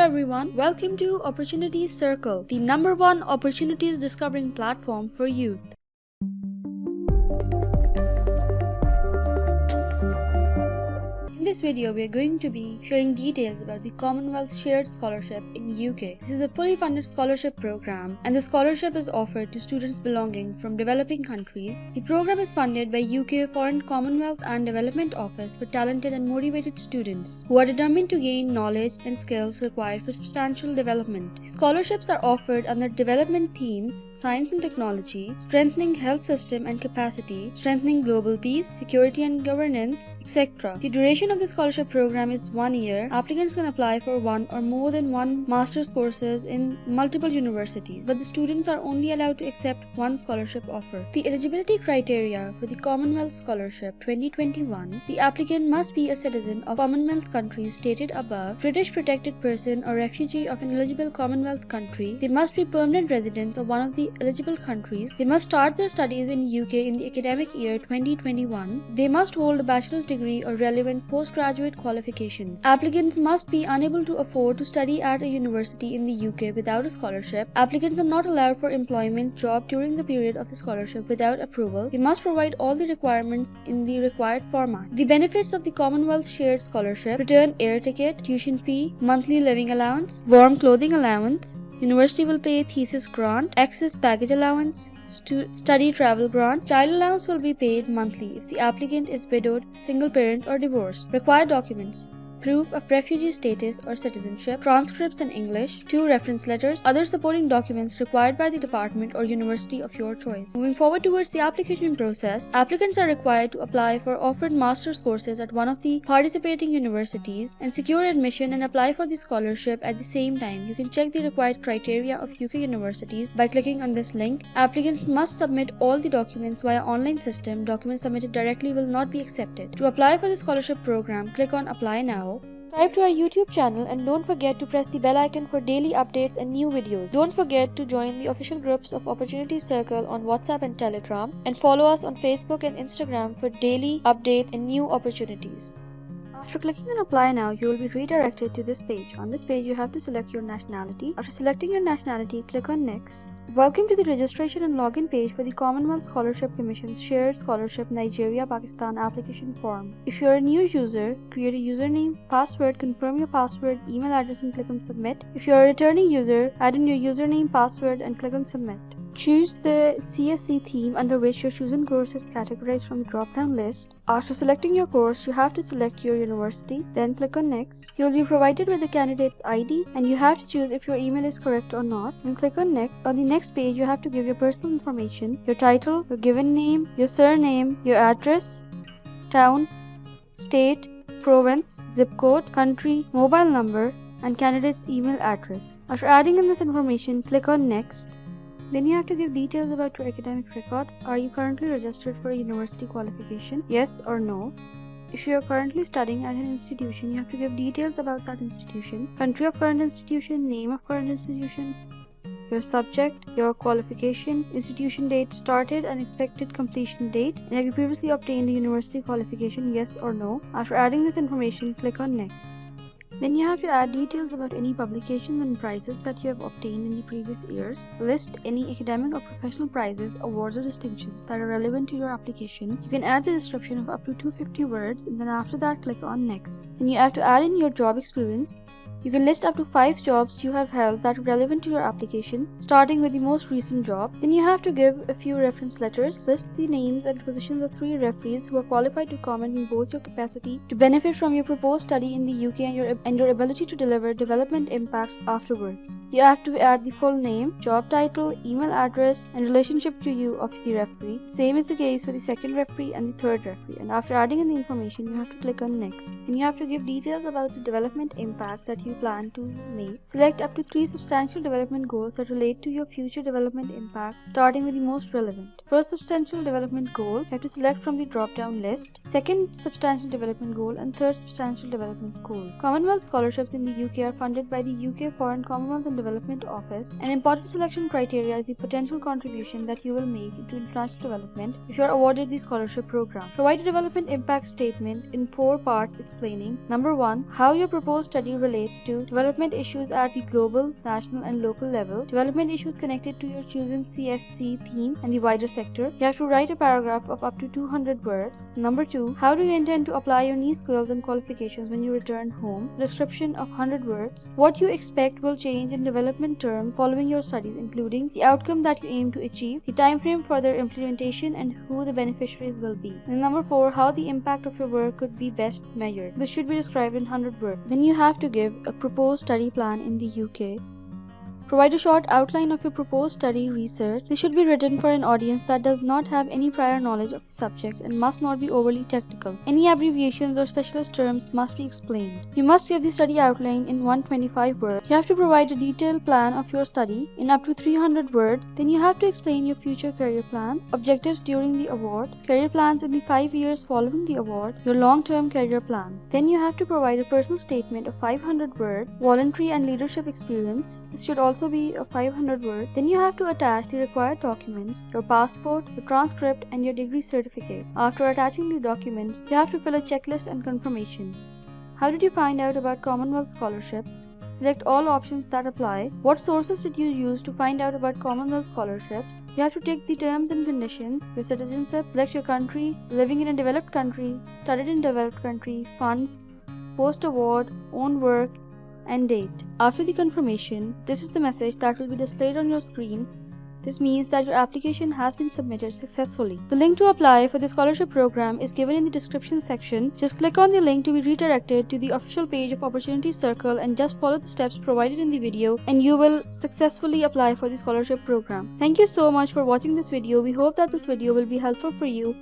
Hello everyone, welcome to Opportunities Circle, the #1 opportunities discovering platform for youth. In this video, we are going to be sharing details about the Commonwealth Shared Scholarship in UK. This is a fully funded scholarship program, and the scholarship is offered to students belonging from developing countries. The program is funded by UK Foreign Commonwealth and Development Office for talented and motivated students who are determined to gain knowledge and skills required for substantial development. The scholarships are offered under development themes, science and technology, strengthening health system and capacity, strengthening global peace, security and governance, etc. The duration of the scholarship program is 1 year. Applicants can apply for one or more than one master's courses in multiple universities, but the students are only allowed to accept one scholarship offer. The eligibility criteria for the Commonwealth Scholarship 2021: the applicant must be a citizen of Commonwealth countries stated above, British protected person or refugee of an eligible Commonwealth country. They must be permanent residents of one of the eligible countries. They must start their studies in UK in the academic year 2021. They must hold a bachelor's degree or relevant postgraduate qualifications. Applicants must be unable to afford to study at a university in the UK without a scholarship. Applicants are not allowed for employment job during the period of the scholarship without approval. They must provide all the requirements in the required format. The benefits of the Commonwealth Shared Scholarship: return air ticket, tuition fee, monthly living allowance, warm clothing allowance, university will pay thesis grant, excess baggage allowance, study travel grant. Child allowance will be paid monthly if the applicant is widowed, single parent or divorced. Required documents: proof of refugee status or citizenship, transcripts in English, 2 reference letters, other supporting documents required by the department or university of your choice. Moving forward towards the application process, applicants are required to apply for offered master's courses at one of the participating universities and secure admission and apply for the scholarship at the same time. You can check the required criteria of UK universities by clicking on this link. Applicants must submit all the documents via online system. Documents submitted directly will not be accepted. To apply for the scholarship program, click on Apply Now. Subscribe to our YouTube channel and don't forget to press the bell icon for daily updates and new videos. Don't forget to join the official groups of Opportunities Circle on WhatsApp and Telegram, and follow us on Facebook and Instagram for daily updates and new opportunities. After clicking on Apply Now, you will be redirected to this page. On this page, you have to select your nationality. After selecting your nationality, click on Next. Welcome to the registration and login page for the Commonwealth Scholarship Commission's Shared Scholarship Nigeria Pakistan application form. If you are a new user, create a username, password, confirm your password, email address and click on Submit. If you are a returning user, add in your username, password and click on Submit. Choose the CSC theme under which your chosen course is categorized from the drop-down list. After selecting your course, you have to select your university, then click on Next. You will be provided with the candidate's ID and you have to choose if your email is correct or not, and click on Next. On the next page, you have to give your personal information, your title, your given name, your surname, your address, town, state, province, zip code, country, mobile number, and candidate's email address. After adding in this information, click on Next. Then you have to give details about your academic record. Are you currently registered for a university qualification? Yes or no. If you are currently studying at an institution, you have to give details about that institution, country of current institution, name of current institution, your subject, your qualification, institution date started and expected completion date, and have you previously obtained a university qualification? Yes or no. After adding this information, click on Next. Then you have to add details about any publications and prizes that you have obtained in the previous years. List any academic or professional prizes, awards or distinctions that are relevant to your application. You can add the description of up to 250 words, and then after that click on Next. Then you have to add in your job experience. You can list up to 5 jobs you have held that are relevant to your application, starting with the most recent job. Then you have to give a few reference letters. List the names and positions of 3 referees who are qualified to comment in both your capacity to benefit from your proposed study in the UK and your ability to deliver development impacts afterwards. You have to add the full name, job title, email address, and relationship to you of the referee. Same is the case for the second referee and the third referee. And after adding in the information, you have to click on Next. And you have to give details about the development impact that you plan to make. Select up to 3 substantial development goals that relate to your future development impact, starting with the most relevant. First substantial development goal, you have to select from the drop-down list. Second substantial development goal and third substantial development goal. Commonwealth scholarships in the UK are funded by the UK Foreign Commonwealth and Development Office. An important selection criteria is the potential contribution that you will make into international development if you are awarded the scholarship program. Provide a development impact statement in 4 parts explaining: number 1, how your proposed study relates to development issues at the global, national, and local level, development issues connected to your chosen CSC theme and the wider sector. You have to write a paragraph of up to 200 words. Number 2, how do you intend to apply your new skills and qualifications when you return home? Description of 100 words. What you expect will change in development terms following your studies, including the outcome that you aim to achieve, the time frame for their implementation, and who the beneficiaries will be. And number 4, how the impact of your work could be best measured. This should be described in 100 words. Then you have to give a proposed study plan in the UK. Provide a short outline of your proposed study research. This should be written for an audience that does not have any prior knowledge of the subject and must not be overly technical. Any abbreviations or specialist terms must be explained. You must give the study outline in 125 words. You have to provide a detailed plan of your study in up to 300 words. Then you have to explain your future career plans, objectives during the award, career plans in the 5 years following the award, your long-term career plan. Then you have to provide a personal statement of 500 words, voluntary and leadership experience. This should also be a 500 word. Then you have to attach the required documents, your passport, your transcript, and your degree certificate. After attaching the documents, you have to fill a checklist and confirmation. How did you find out about Commonwealth Scholarship? Select all options that apply. What sources did you use to find out about Commonwealth scholarships? You have to tick the terms and conditions, your citizenship, select your country, living in a developed country, studied in developed country, funds, post-award, own work, and date. After the confirmation, this is the message that will be displayed on your screen. This means that your application has been submitted successfully. The link to apply for the scholarship program is given in the description section. Just click on the link to be redirected to the official page of Opportunity Circle and just follow the steps provided in the video and you will successfully apply for the scholarship program. Thank you so much for watching this video. We hope that this video will be helpful for you.